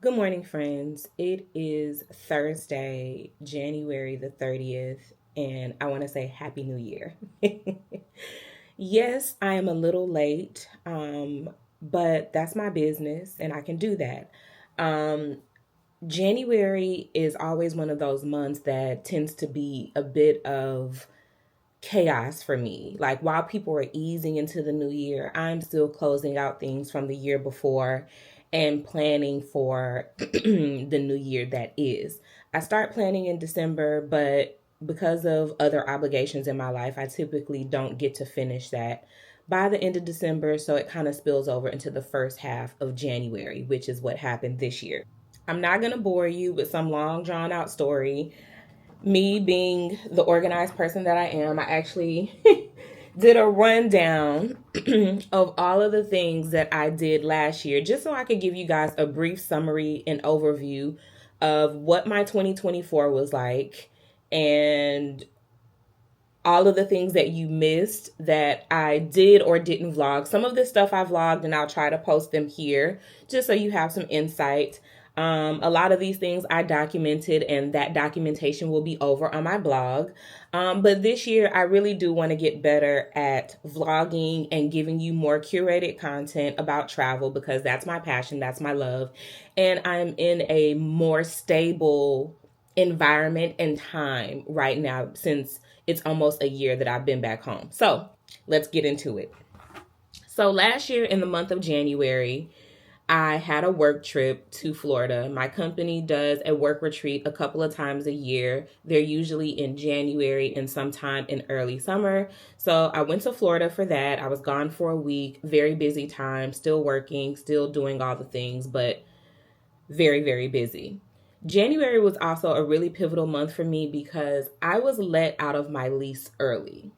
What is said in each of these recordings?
Good morning, friends. It is Thursday, January the 30th, and I want to say Happy New Year. Yes, I am a little late, but that's my business, and I can do that. Um, January is always one of those months that tends to be a bit of chaos for me. Like while people are easing into the new year, I'm still closing out things from the year before and planning for the new year that is. I start planning in December, but because of other obligations in my life, I typically don't get to finish that by the end of December, so it kind of spills over into the first half of January, which is what happened this year. I'm not going to bore you with some long drawn out story. Me being the organized person that I am, I actually did a rundown of all of the things that I did last year, just so I could give you guys a brief summary and overview of what my 2024 was like and all of the things that you missed that I did or didn't vlog. Some of this stuff I vlogged and I'll try to post them here just so you have some insight. A lot of these things I documented, and that documentation will be over on my blog. But this year, I really do want to get better at vlogging and giving you more curated content about travel because that's my passion, that's my love. And I'm in a more stable environment and time right now since it's almost a year that I've been back home. So let's get into it. So last year in the month of January, I had a work trip to Florida. My company does a work retreat a couple of times a year. They're usually in January and sometime in early summer. So I went to Florida for that. I was gone for a week, very busy time, still working, still doing all the things, but very, very busy. January was also a really pivotal month for me because I was let out of my lease early.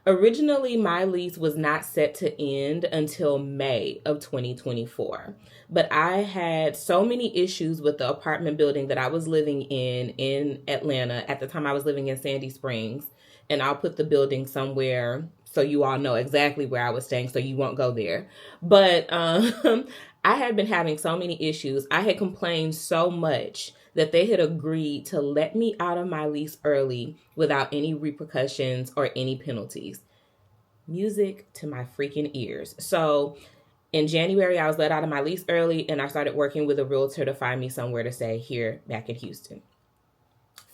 Originally, my lease was not set to end until May of 2024. But I had so many issues with the apartment building that I was living in Atlanta. At the time, I was living in Sandy Springs. And I'll put the building somewhere so you all know exactly where I was staying so you won't go there. But I had been having so many issues. I had complained so much that they had agreed to let me out of my lease early without any repercussions or any penalties. Music to my freaking ears. So in January, I was let out of my lease early and I started working with a realtor to find me somewhere to stay here back in Houston.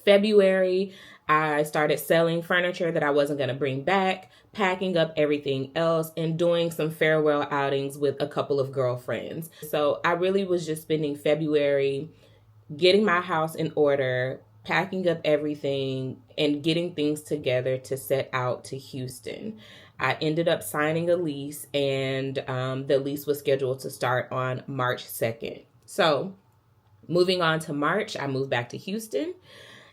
February, I started selling furniture that I wasn't going to bring back, packing up everything else, and doing some farewell outings with a couple of girlfriends. So I really was just spending February getting my house in order, packing up everything, and getting things together to set out to Houston. I ended up signing a lease, and the lease was scheduled to start on March 2nd. So, moving on to March, I moved back to Houston.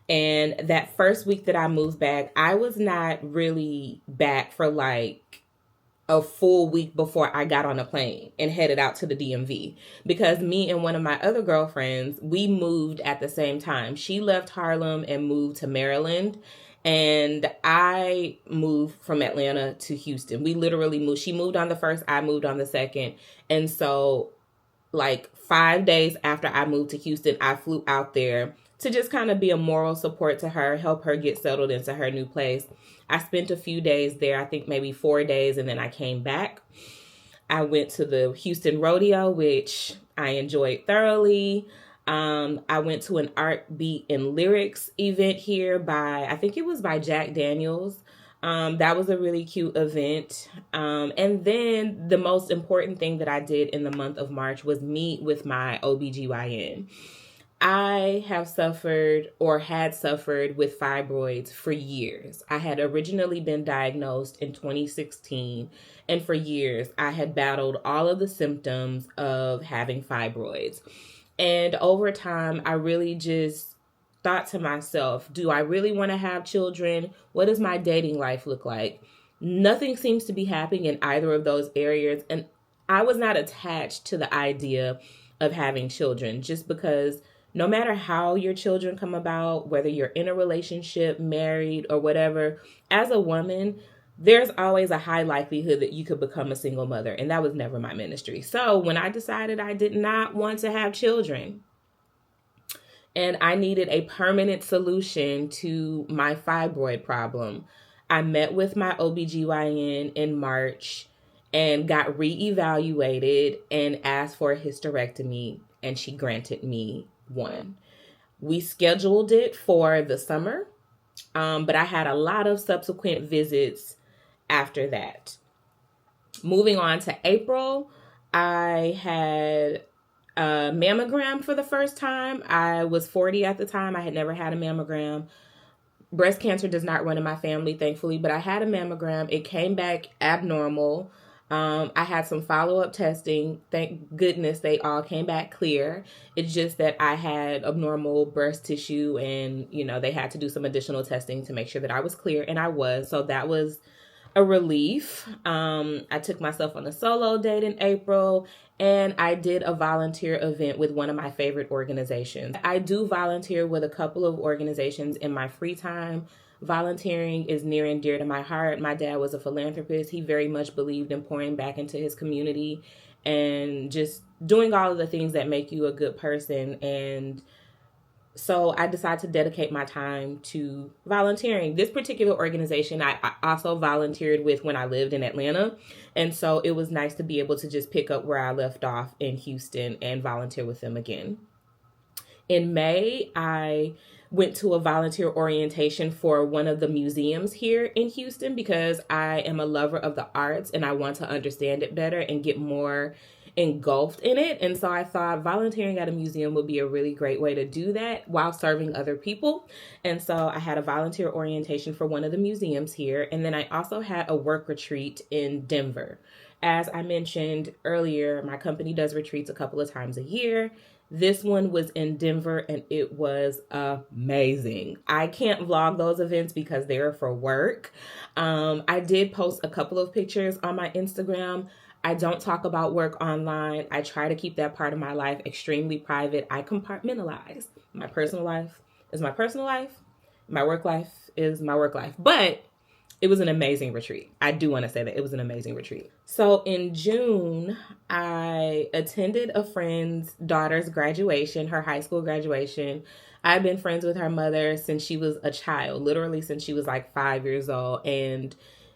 And that first week that I moved back, I was not really back for like a full week before I got on a plane and headed out to the DMV because me and one of my other girlfriends, we moved at the same time. She left Harlem and moved to Maryland, and I moved from Atlanta to Houston. We literally moved. She moved on the first, I moved on the second. And so like 5 days after I moved to Houston, I flew out there to just kind of be a moral support to her, help her get settled into her new place. I spent a few days there, I think maybe 4 days, and then I came back. I went to the Houston Rodeo, which I enjoyed thoroughly. I went to an art, beat, and lyrics event here by, I think it was by Jack Daniels. That was a really cute event. And then the most important thing that I did in the month of March was meet with my OBGYN. I have suffered or had suffered with fibroids for years. I had originally been diagnosed in 2016, and for years I had battled all of the symptoms of having fibroids. And over time, I really just thought to myself, do I really want to have children? What does my dating life look like? Nothing seems to be happening in either of those areas. And I was not attached to the idea of having children just because no matter how your children come about, whether you're in a relationship, married, or whatever, as a woman, there's always a high likelihood that you could become a single mother. And that was never my ministry. So when I decided I did not want to have children and I needed a permanent solution to my fibroid problem, I met with my OBGYN in March and got reevaluated and asked for a hysterectomy, and she granted me one. We scheduled it for the summer, but I had a lot of subsequent visits after that. Moving on to April, I had a mammogram for the first time. I was 40 at the time. I had never had a mammogram. Breast cancer does not run in my family, thankfully, but I had a mammogram. It came back abnormal. I had some follow-up testing. Thank goodness they all came back clear. It's just that I had abnormal breast tissue and, they had to do some additional testing to make sure that I was clear, and I was. So that was a relief. I took myself on a solo date in April, and I did a volunteer event with one of my favorite organizations. I do volunteer with a couple of organizations in my free time. Volunteering is near and dear to my heart. My dad was a philanthropist. He very much believed in pouring back into his community and just doing all of the things that make you a good person. And so I decided to dedicate my time to volunteering. This particular organization I also volunteered with when I lived in Atlanta. And so it was nice to be able to just pick up where I left off in Houston and volunteer with them again. In May, I went to a volunteer orientation for one of the museums here in Houston because I am a lover of the arts and I want to understand it better and get more engulfed in it. And so I thought volunteering at a museum would be a really great way to do that while serving other people. And so I had a volunteer orientation for one of the museums here. And then I also had a work retreat in Denver. As I mentioned earlier, my company does retreats a couple of times a year. This one was in Denver and it was amazing. I can't vlog those events because they're for work. I did post a couple of pictures on my Instagram. I don't talk about work online. I try to keep that part of my life extremely private. I compartmentalize. My personal life is my personal life. My work life is my work life. But it was an amazing retreat. I do want to say that it was an amazing retreat. So in June, I attended a friend's daughter's graduation, her high school graduation. I've been friends with her mother since she was a child, literally since she was like 5 years old. And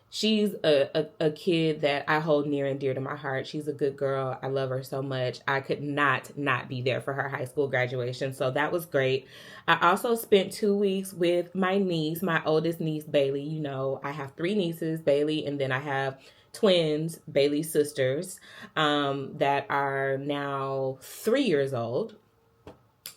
she's a kid that I hold near and dear to my heart. She's a good girl. I love her so much. I could not be there for her high school graduation. So that was great. I also spent 2 weeks with my niece, my oldest niece, Bailey. I have 3 nieces, Bailey, and then I have twins, Bailey's sisters, that are now 3 years old.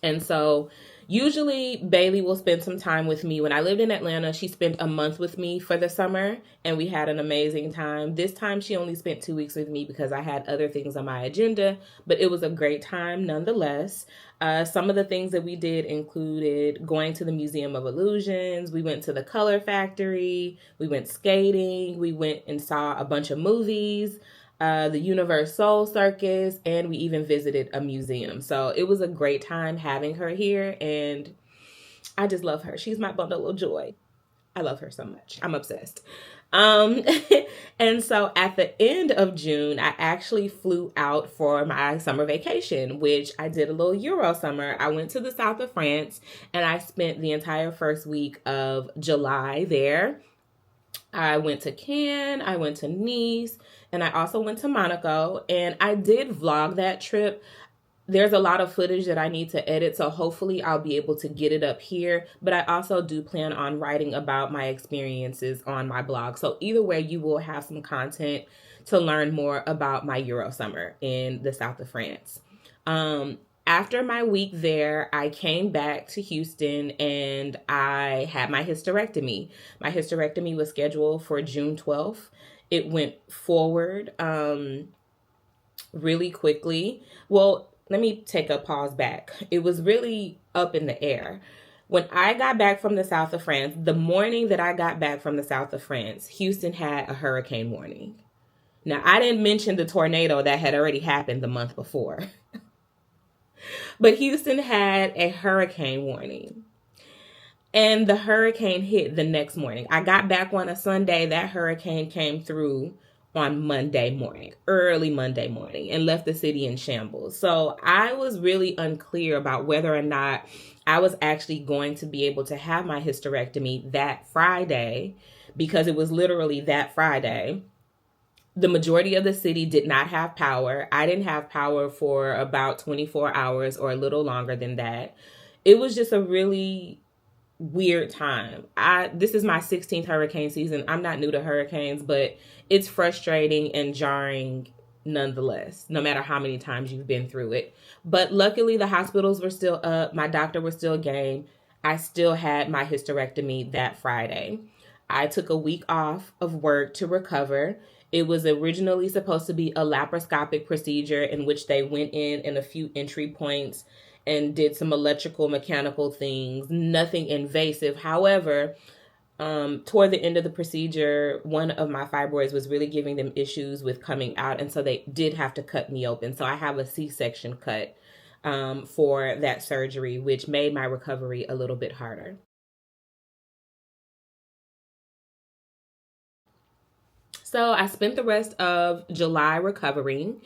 And so usually Bailey will spend some time with me. When I lived in Atlanta, she spent a month with me for the summer and we had an amazing time. This time she only spent 2 weeks with me because I had other things on my agenda, but it was a great time nonetheless. Some of the things that we did included going to the Museum of Illusions. We went to the Color Factory. We went skating. We went and saw a bunch of movies. The Universal Circus, and we even visited a museum. So it was a great time having her here, and I just love her. She's my bundle of joy. I love her so much. I'm obsessed. And so at the end of June, I actually flew out for my summer vacation, which I did a little Euro summer. I went to the south of France, and I spent the entire first week of July there. I went to Cannes, I went to Nice, and I also went to Monaco, and I did vlog that trip. There's a lot of footage that I need to edit, so hopefully I'll be able to get it up here, but I also do plan on writing about my experiences on my blog. So either way, you will have some content to learn more about my Euro summer in the south of France. After my week there, I came back to Houston and I had my hysterectomy. My hysterectomy was scheduled for June 12th. It went forward really quickly. Well, let me take a pause back. It was really up in the air. When I got back from the south of France, the morning that I got back from the south of France, Houston had a hurricane warning. Now, I didn't mention the tornado that had already happened the month before. But Houston had a hurricane warning. And the hurricane hit the next morning. I got back on a Sunday. That hurricane came through on Monday morning, early Monday morning, and left the city in shambles. So I was really unclear about whether or not I was actually going to be able to have my hysterectomy that Friday, because it was literally that Friday. The majority of the city did not have power. I didn't have power for about 24 hours or a little longer than that. It was just a really weird time. This is my 16th hurricane season. I'm not new to hurricanes, but it's frustrating and jarring nonetheless, no matter how many times you've been through it. But luckily the hospitals were still up, my doctor was still game. I still had my hysterectomy that Friday. I took a week off of work to recover. It was originally supposed to be a laparoscopic procedure in which they went in a few entry points and did some electrical mechanical things, nothing invasive. However, toward the end of the procedure, one of my fibroids was really giving them issues with coming out, and so they did have to cut me open. So I have a C-section cut for that surgery, which made my recovery a little bit harder. So I spent the rest of July recovering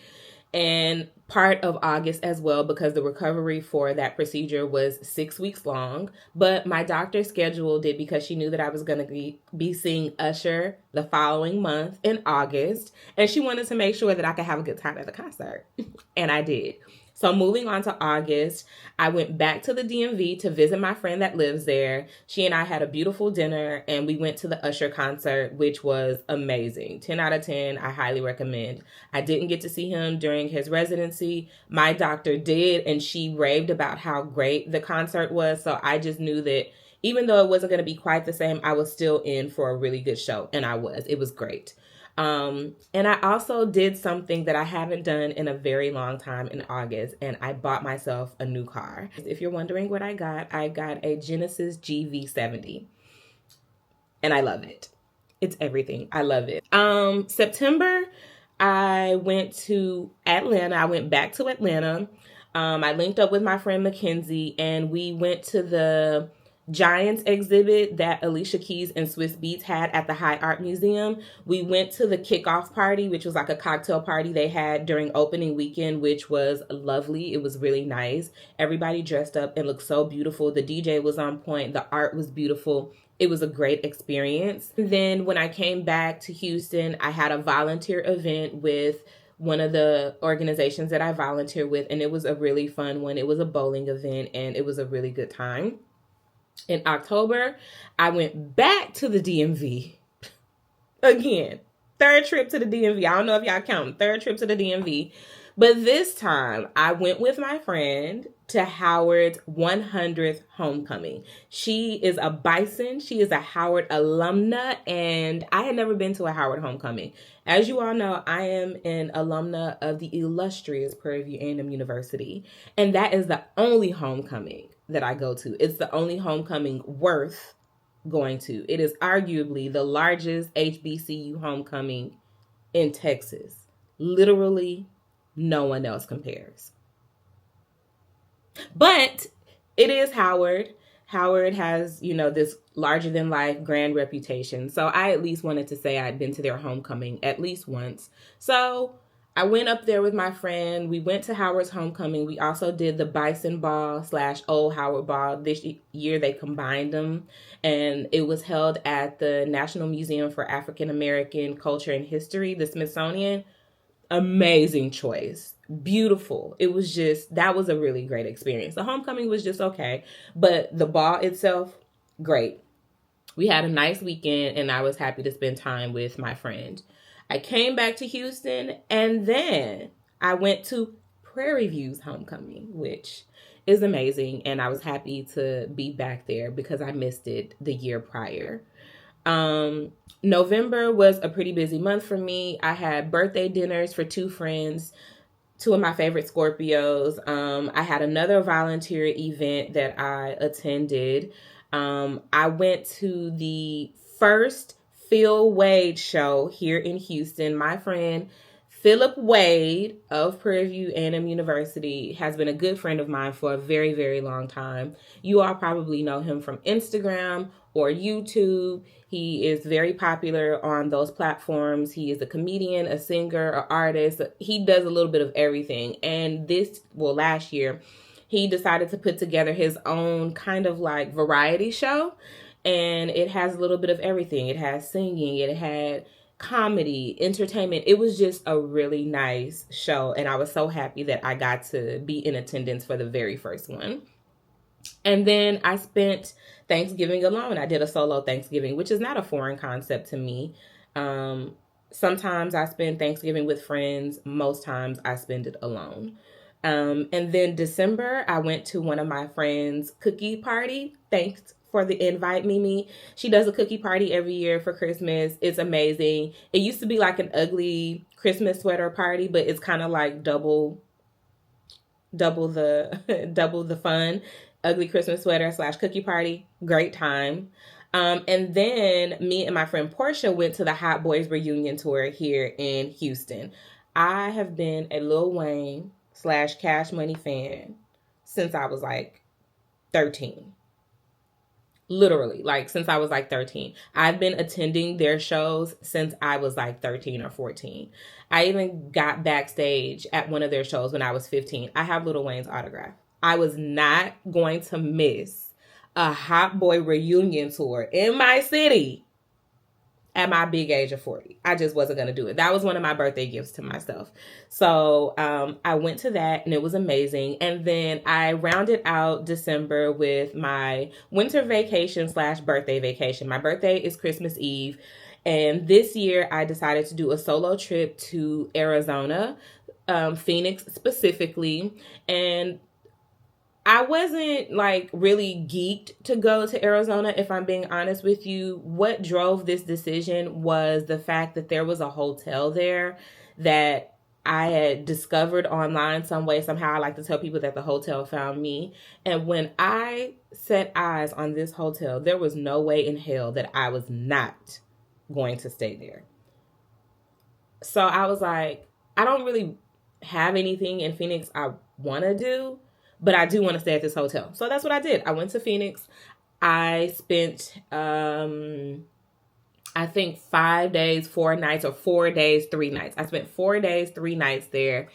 and part of August as well, because the recovery for that procedure was 6 weeks long. But my doctor scheduled it because she knew that I was going to be seeing Usher the following month in August. And she wanted to make sure that I could have a good time at the concert. And I did. So moving on to August, I went back to the DMV to visit my friend that lives there. She and I had a beautiful dinner and we went to the Usher concert, which was amazing. 10 out of 10. I highly recommend. I didn't get to see him during his residency. My doctor did, and she raved about how great the concert was. So I just knew that even though it wasn't going to be quite the same, I was still in for a really good show. And I was. It was great. And I also did something that I haven't done in a very long time in August, and I bought myself a new car. If you're wondering what I got a Genesis GV70, and I love it. It's everything. I love it. September, I went to Atlanta. I went back to Atlanta. I linked up with my friend Mackenzie, and we went to the Giants exhibit that Alicia Keys and Swiss Beats had at the High Art Museum. We went to the kickoff party, which was like a cocktail party they had during opening weekend, which was lovely. It was really nice. Everybody dressed up and looked so beautiful. The DJ was on point. The art was beautiful. It was a great experience. And then when I came back to Houston, I had a volunteer event with one of the organizations that I volunteer with, and it was a really fun one. It was a bowling event, and it was a really good time. In October, I went back to the DMV again. Third trip to the DMV. I don't know if y'all count. Third trip to the DMV. But this time, I went with my friend to Howard's 100th homecoming. She is a Bison. She is a Howard alumna, and I had never been to a Howard homecoming. As you all know, I am an alumna of the illustrious Prairie View A&M University, and that is the only homecoming that I go to. It's the only homecoming worth going to. It is arguably the largest HBCU homecoming in Texas. Literally, no one else compares. But it is Howard. Howard has, this larger than life grand reputation. So I at least wanted to say I'd been to their homecoming at least once. So I went up there with my friend. We went to Howard's homecoming. We also did the Bison Ball / Old Howard Ball. This year they combined them, and it was held at the National Museum for African American Culture and History, the Smithsonian. Amazing choice. Beautiful. That was a really great experience. The homecoming was just okay, but the ball itself, great. We had a nice weekend, and I was happy to spend time with my friend. I came back to Houston, and then I went to Prairie View's homecoming, which is amazing, and I was happy to be back there because I missed it the year prior. November was a pretty busy month for me. I had birthday dinners for two friends, two of my favorite Scorpios. I had another volunteer event that I attended. I went to the first Phil Wade show here in Houston. My friend Philip Wade of Prairie View A&M University has been a good friend of mine for a very, very long time. You all probably know him from Instagram or YouTube. He is very popular on those platforms. He is a comedian, a singer, an artist. He does a little bit of everything. And last year, he decided to put together his own kind of like variety show. And it has a little bit of everything. It has singing, it had comedy, entertainment. It was just a really nice show. And I was so happy that I got to be in attendance for the very first one. And then I spent Thanksgiving alone. I did a solo Thanksgiving, which is not a foreign concept to me. Sometimes I spend Thanksgiving with friends. Most times I spend it alone. And then December, I went to one of my friends' cookie party. Thanks for the invite, Mimi. She does a cookie party every year for Christmas. It's amazing. It used to be like an ugly Christmas sweater party, but it's kind of like double the double the fun. Ugly Christmas sweater / cookie party. Great time. And then me and my friend Portia went to the Hot Boys reunion tour here in Houston. I have been a Lil Wayne / Cash Money fan since I was like 13. Literally, like since I was like 13. I've been attending their shows since I was like 13 or 14. I even got backstage at one of their shows when I was 15. I have Lil Wayne's autograph. I was not going to miss a Hot Boy reunion tour in my city at my big age of 40. I just wasn't going to do it. That was one of my birthday gifts to myself. So I went to that and it was amazing. And then I rounded out December with my winter vacation / birthday vacation. My birthday is Christmas Eve. And this year I decided to do a solo trip to Arizona, Phoenix specifically. And I wasn't like really geeked to go to Arizona, if I'm being honest with you. What drove this decision was the fact that there was a hotel there that I had discovered online some way. Somehow I like to tell people that the hotel found me. And when I set eyes on this hotel, there was no way in hell that I was not going to stay there. So I was like, I don't really have anything in Phoenix I want to do, but I do want to stay at this hotel. So that's what I did. I went to Phoenix. I spent, I think 5 days, 4 nights, or 4 days, 3 nights. I spent 4 days, 3 nights there.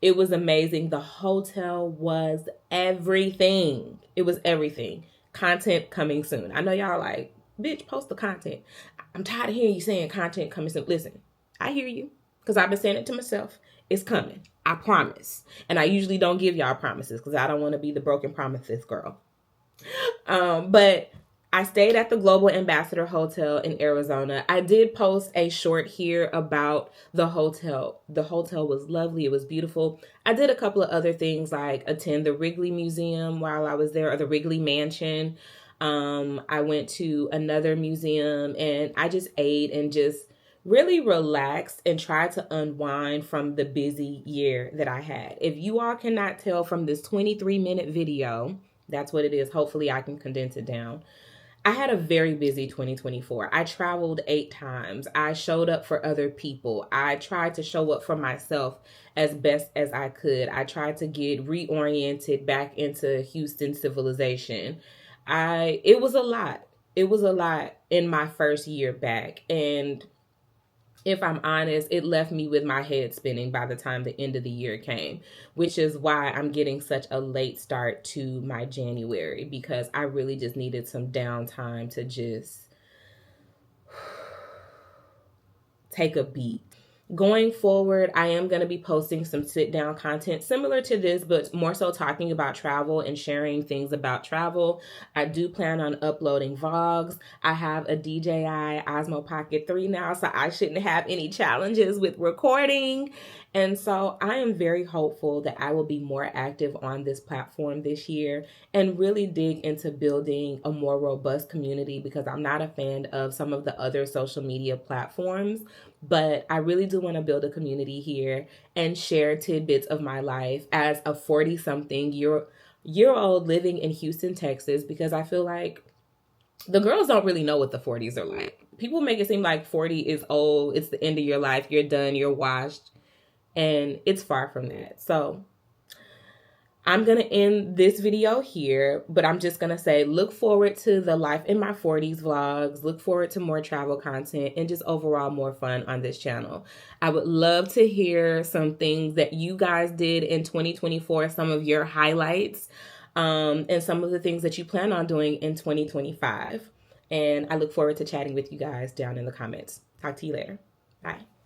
It was amazing. The hotel was everything. It was everything. Content coming soon. I know y'all like, bitch, post the content. I'm tired of hearing you saying content coming soon. Listen, I hear you because I've been saying it to myself. It's coming. I promise. And I usually don't give y'all promises because I don't want to be the broken promises girl. But I stayed at the Global Ambassador Hotel in Arizona. I did post a short here about the hotel. The hotel was lovely. It was beautiful. I did a couple of other things like attend the Wrigley Museum while I was there, or the Wrigley Mansion. I went to another museum and I just ate and just really relaxed and tried to unwind from the busy year that I had. If you all cannot tell from this 23-minute video, that's what it is. Hopefully I can condense it down. I had a very busy 2024. I traveled 8 times. I showed up for other people. I tried to show up for myself as best as I could. I tried to get reoriented back into Houston civilization. It was a lot. It was a lot in my first year back. And if I'm honest, it left me with my head spinning by the time the end of the year came, which is why I'm getting such a late start to my January, because I really just needed some downtime to just take a beat. Going forward, I am going to be posting some sit-down content similar to this, but more so talking about travel and sharing things about travel. I do plan on uploading vlogs. I have a DJI Osmo Pocket 3 now, so I shouldn't have any challenges with recording. And so I am very hopeful that I will be more active on this platform this year and really dig into building a more robust community, because I'm not a fan of some of the other social media platforms. But I really do want to build a community here and share tidbits of my life as a 40-something-year-old living in Houston, Texas, because I feel like the girls don't really know what the 40s are like. People make it seem like 40 is old. It's the end of your life. You're done. You're washed. and it's far from that. So I'm going to end this video here, but I'm just going to say look forward to the Life in My 40s vlogs, look forward to more travel content, and just overall more fun on this channel. I would love to hear some things that you guys did in 2024, some of your highlights, and some of the things that you plan on doing in 2025. And I look forward to chatting with you guys down in the comments. Talk to you later. Bye.